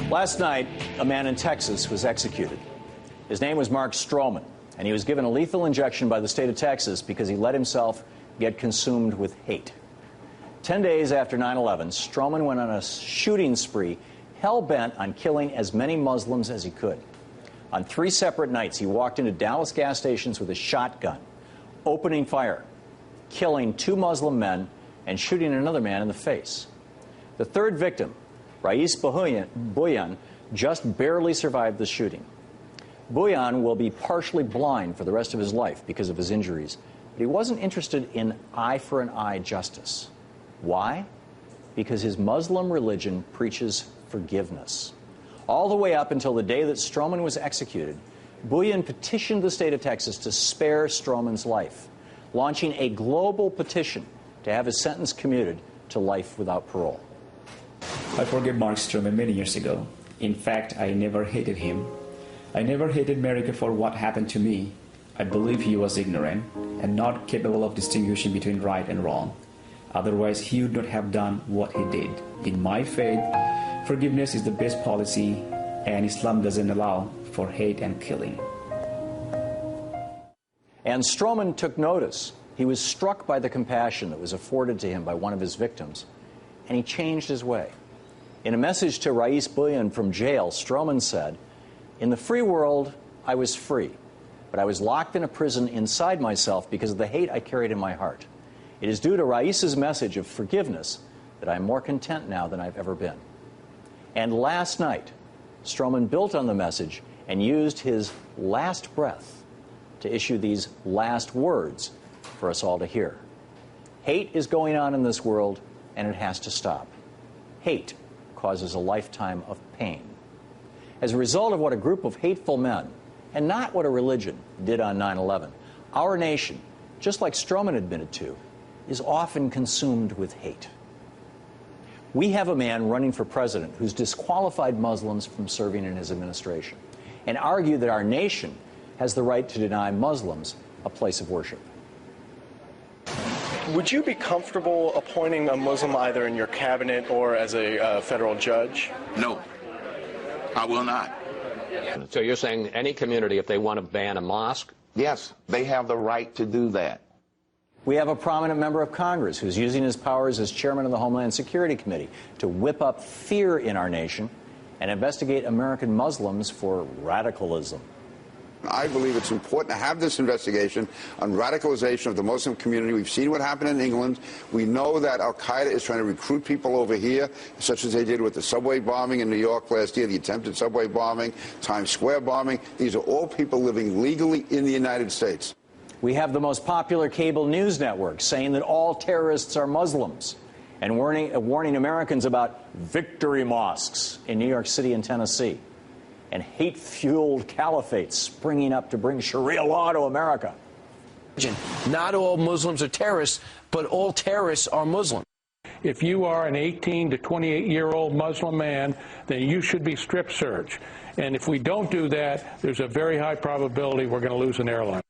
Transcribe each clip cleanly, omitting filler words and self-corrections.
Last night, a man in Texas was executed. His name was Mark Stroman, and he was given a lethal injection by the state of Texas because he let himself get consumed with hate. 10 days after 9/11, Stroman went on a shooting spree, hell-bent on killing as many Muslims as he could. On 3 separate nights, he walked into Dallas gas stations with a shotgun, opening fire, killing 2 Muslim men, and shooting another man in the face. The third victim, Rais Buyan, just barely survived the shooting. Buyan will be partially blind for the rest of his life because of his injuries, but he wasn't interested in eye for an eye justice. Why? Because his Muslim religion preaches forgiveness. All the way up until the day that Stroman was executed, Buyan petitioned the state of Texas to spare Stroman's life, launching a global petition to have his sentence commuted to life without parole. I forgave Mark Stroman many years ago. In fact, I never hated him. I never hated America for what happened to me. I believe he was ignorant and not capable of distinguishing between right and wrong. Otherwise, he would not have done what he did. In my faith, forgiveness is the best policy, and Islam doesn't allow for hate and killing. And Stroman took notice. He was struck by the compassion that was afforded to him by one of his victims, and he changed his way. In a message to Rais Buyan from jail, Stroman said, "In the free world, I was free, but I was locked in a prison inside myself because of the hate I carried in my heart. It is due to Rais's message of forgiveness that I am more content now than I've ever been." And last night, Stroman built on the message and used his last breath to issue these last words for us all to hear. Hate is going on in this world, and it has to stop. Hate causes a lifetime of pain. As a result of what a group of hateful men, and not what a religion, did on 9/11, our nation, just like Stroman admitted to, is often consumed with hate. We have a man running for president who's disqualified Muslims from serving in his administration and argued that our nation has the right to deny Muslims a place of worship. Would you be comfortable appointing a Muslim either in your cabinet or as a federal judge? No, I will not. So you're saying any community, if they want to ban a mosque? Yes, they have the right to do that. We have a prominent member of Congress who's using his powers as chairman of the Homeland Security Committee to whip up fear in our nation and investigate American Muslims for radicalism. I believe it's important to have this investigation on radicalization of the Muslim community. We've seen what happened in England. We know that al-Qaeda is trying to recruit people over here, such as they did with the subway bombing in New York last year, the attempted subway bombing, Times Square bombing. These are all people living legally in the United States. We have the most popular cable news network saying that all terrorists are Muslims and warning Americans about victory mosques in New York City and Tennessee, and hate-fueled caliphates springing up to bring Sharia law to America. Not all Muslims are terrorists, but all terrorists are Muslim. If you are an 18 to 28-year-old Muslim man, then you should be strip searched. And if we don't do that, there's a very high probability we're going to lose an airline.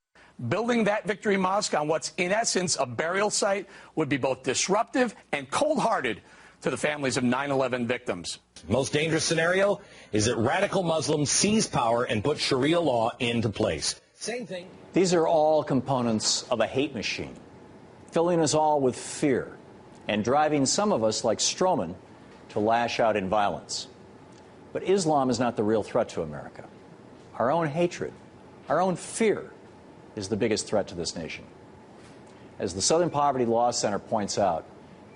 Building that victory mosque on what's in essence a burial site would be both disruptive and cold-hearted to the families of 9/11 victims. Most dangerous scenario is that radical Muslims seize power and put Sharia law into place. Same thing. These are all components of a hate machine, filling us all with fear and driving some of us, like Stroman, to lash out in violence. But Islam is not the real threat to America. Our own hatred, our own fear is the biggest threat to this nation. As the Southern Poverty Law Center points out,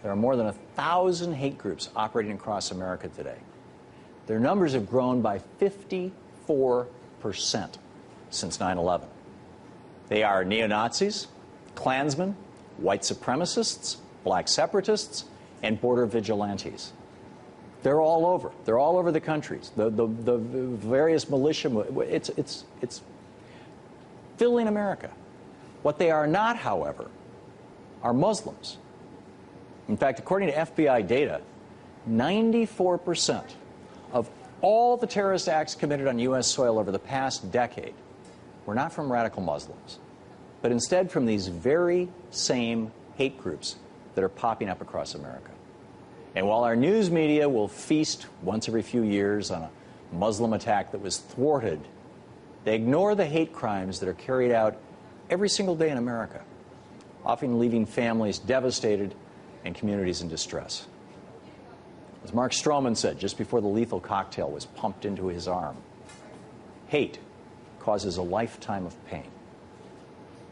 there are more than 1,000 hate groups operating across America today. Their numbers have grown by 54% since 9/11. They are neo-Nazis, Klansmen, white supremacists, black separatists, and border vigilantes. They're all over. They're all over the country. The various militia, it's filling America. What they are not, however, are Muslims. In fact, according to FBI data, 94% of all the terrorist acts committed on U.S. soil over the past decade were not from radical Muslims, but instead from these very same hate groups that are popping up across America. And while our news media will feast once every few years on a Muslim attack that was thwarted, they ignore the hate crimes that are carried out every single day in America, often leaving families devastated and communities in distress. As Mark Stroman said just before the lethal cocktail was pumped into his arm, hate causes a lifetime of pain.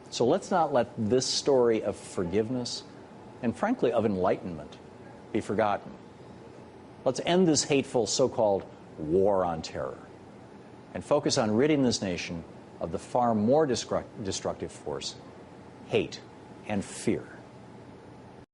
So let's not let this story of forgiveness and, frankly, of enlightenment be forgotten. Let's end this hateful so-called war on terror and focus on ridding this nation of the far more destructive force, hate and fear.